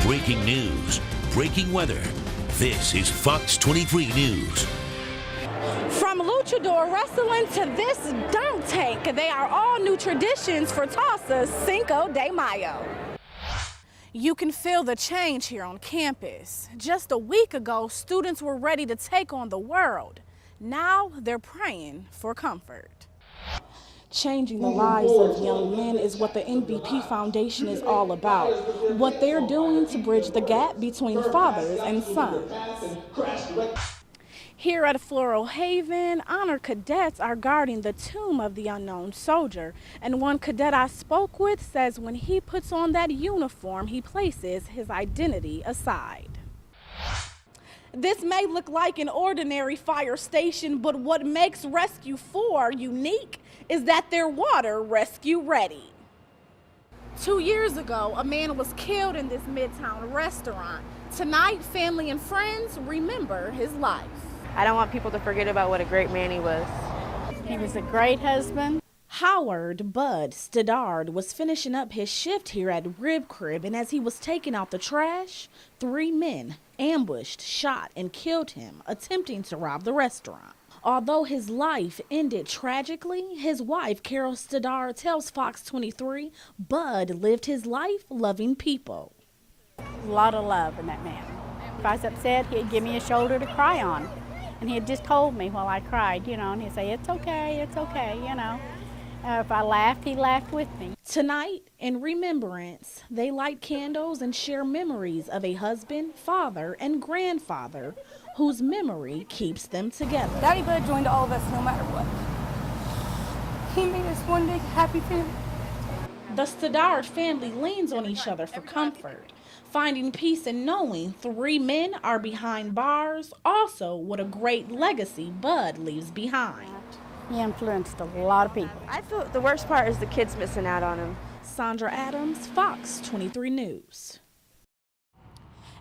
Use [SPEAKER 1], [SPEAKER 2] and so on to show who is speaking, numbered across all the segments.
[SPEAKER 1] Breaking news, breaking weather. This is Fox 23 News.
[SPEAKER 2] From luchador wrestling to this dunk tank, they are all new traditions for Tulsa's Cinco de Mayo. You can feel the change here on campus. Just a week ago, students were ready to take on the world. Now they're praying for comfort. Changing the lives of young men is what the MVP Foundation is all about. What they're doing to bridge the gap between fathers and sons. Here at Floral Haven, honor cadets are guarding the tomb of the unknown soldier. And one cadet I spoke with says when he puts on that uniform, he places his identity aside. This may look like an ordinary fire station, but what makes Rescue 4 unique is that they're water rescue ready. 2 years ago, a man was killed in this Midtown restaurant. Tonight, family and friends remember his life.
[SPEAKER 3] I don't want people to forget about what a great man he was.
[SPEAKER 4] He was a great husband.
[SPEAKER 2] Howard Bud Stoddard was finishing up his shift here at Rib Crib, and as he was taking out the trash, 3 men ambushed, shot, and killed him, attempting to rob the restaurant. Although his life ended tragically, his wife, Carol Stoddard, tells Fox 23 Bud lived his life loving people.
[SPEAKER 4] A lot of love in that man. If I was upset, he'd give me a shoulder to cry on. And he'd just hold me while I cried, and he'd say, it's okay, if I laughed, he laughed with me.
[SPEAKER 2] Tonight, in remembrance, they light candles and share memories of a husband, father, and grandfather whose memory keeps them together.
[SPEAKER 5] Daddy Bud joined all of us no matter what. He made us one big happy family.
[SPEAKER 2] The Stoddard family leans on each other for comfort, finding peace in knowing 3 men are behind bars. Also, what a great legacy Bud leaves behind.
[SPEAKER 4] He influenced a lot of people.
[SPEAKER 3] I feel the worst part is the kids missing out on him.
[SPEAKER 2] Saundra Adams, Fox 23 News.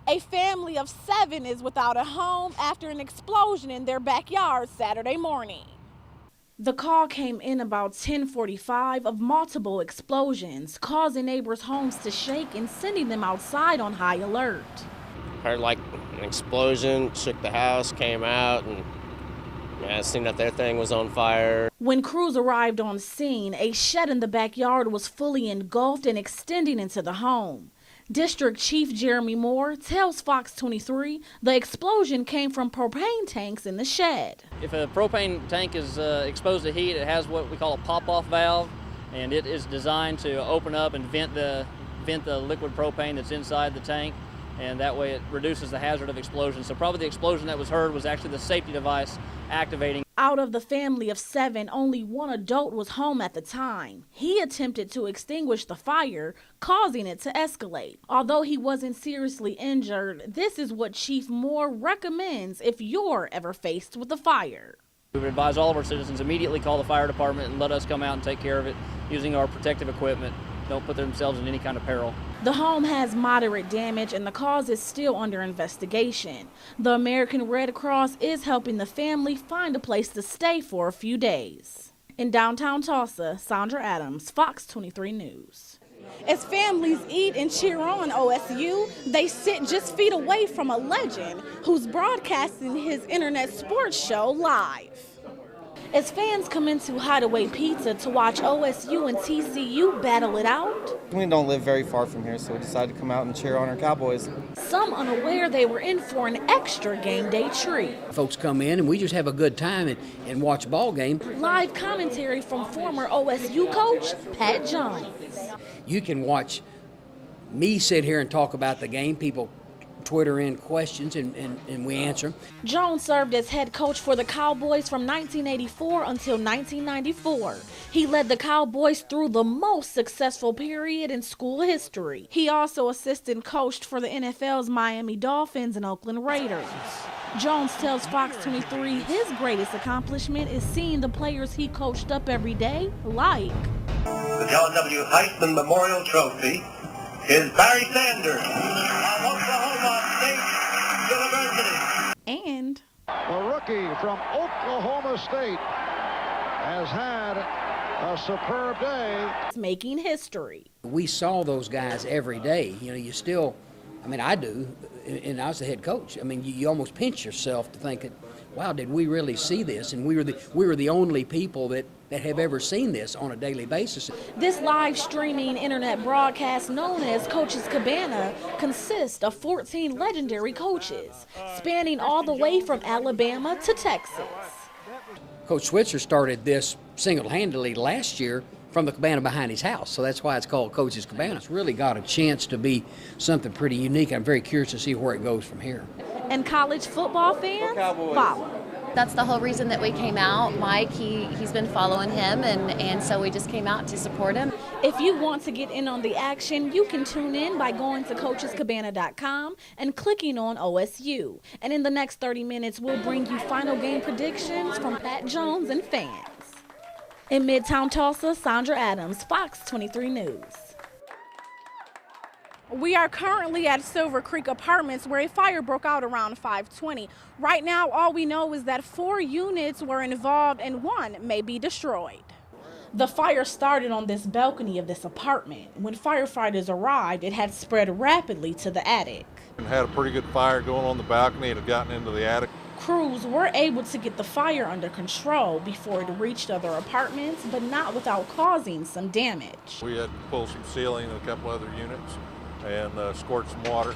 [SPEAKER 2] A family of 7 is without a home after an explosion in their backyard Saturday morning. The call came in about 10:45 of multiple explosions, causing neighbors' homes to shake and sending them outside on high alert.
[SPEAKER 6] Heard like an explosion, shook the house, came out, and it seemed that their thing was on fire.
[SPEAKER 2] When crews arrived on scene, a shed in the backyard was fully engulfed and extending into the home. District Chief Jeremy Moore tells Fox 23 the explosion came from propane tanks in the shed.
[SPEAKER 7] If a propane tank is exposed to heat, it has what we call a pop-off valve, and it is designed to open up and vent the liquid propane that's inside the tank, and that way it reduces the hazard of explosion. So probably the explosion that was heard was actually the safety device activating.
[SPEAKER 2] Out of the family of 7, only 1 adult was home at the time. He attempted to extinguish the fire, causing it to escalate. Although he wasn't seriously injured, this is what Chief Moore recommends if you're ever faced with a fire.
[SPEAKER 7] We would advise all of our citizens immediately call the fire department and let us come out and take care of it using our protective equipment. Don't put themselves in any kind of peril.
[SPEAKER 2] The home has moderate damage and the cause is still under investigation. The American Red Cross is helping the family find a place to stay for a few days. In downtown Tulsa, Saundra Adams, Fox 23 News. As families eat and cheer on OSU, they sit just feet away from a legend who's broadcasting his internet sports show live. As fans come into Hideaway Pizza to watch OSU and TCU battle it out,
[SPEAKER 8] we don't live very far from here, so we decided to come out and cheer on our Cowboys.
[SPEAKER 2] Some unaware they were in for an extra game day treat.
[SPEAKER 9] Folks come in and we just have a good time and watch a ball game.
[SPEAKER 2] Live commentary from former OSU coach Pat Jones.
[SPEAKER 9] You can watch me sit here and talk about the game. People Twitter in questions and we answer them.
[SPEAKER 2] Jones served as head coach for the Cowboys from 1984 until 1994. He led the Cowboys through the most successful period in school history. He also assistant coached for the NFL's Miami Dolphins and Oakland Raiders. Jones tells Fox 23 his greatest accomplishment is seeing the players he coached up every day, like
[SPEAKER 10] the John W. Heisman Memorial Trophy is Barry Sanders of Oklahoma State University.
[SPEAKER 2] And
[SPEAKER 11] the rookie from Oklahoma State has had a superb day.
[SPEAKER 2] Making history.
[SPEAKER 9] We saw those guys every day. You still I mean, I do, and I was the head coach. I mean, you almost pinch yourself to think that, wow, did we really see this? And we were the only people that have ever seen this on a daily basis.
[SPEAKER 2] This live streaming internet broadcast known as Coach's Cabana consists of 14 legendary coaches, spanning all the way from Alabama to Texas.
[SPEAKER 9] Coach Switzer started this single-handedly last year from the cabana behind his house, so that's why it's called Coach's Cabana. It's really got a chance to be something pretty unique. I'm very curious to see where it goes from here.
[SPEAKER 2] And college football fans follow.
[SPEAKER 12] That's the whole reason that we came out. Mike, he's been following him, and so we just came out to support him.
[SPEAKER 2] If you want to get in on the action, you can tune in by going to coachescabana.com and clicking on OSU. And in the next 30 minutes, we'll bring you final game predictions from Pat Jones and fans. In Midtown Tulsa, Saundra Adams, Fox 23 News. We are currently at Silver Creek Apartments where a fire broke out around 5:20. Right now, all we know is that 4 units were involved and 1 may be destroyed. The fire started on this balcony of this apartment. When firefighters arrived, it had spread rapidly to the attic.
[SPEAKER 13] And had a pretty good fire going on the balcony. It had gotten into the attic.
[SPEAKER 2] Crews were able to get the fire under control before it reached other apartments, but not without causing some damage.
[SPEAKER 13] We had to pull some ceiling in a couple other units and squirt some water.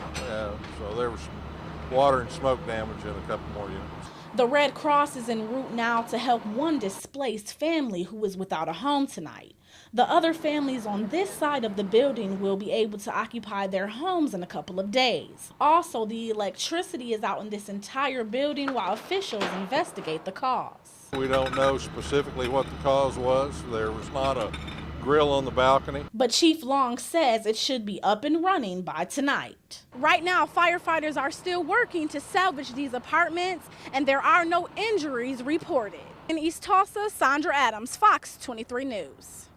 [SPEAKER 13] So there was some water and smoke damage in a couple more units.
[SPEAKER 2] The Red Cross is en route now to help one displaced family who is without a home tonight. The other families on this side of the building will be able to occupy their homes in a couple of days. Also, the electricity is out in this entire building while officials investigate the cause.
[SPEAKER 13] We don't know specifically what the cause was. There was not a grill on the balcony.
[SPEAKER 2] But Chief Long says it should be up and running by tonight. Right now, firefighters are still working to salvage these apartments, and there are no injuries reported. In East Tulsa, Saundra Adams, Fox 23 News.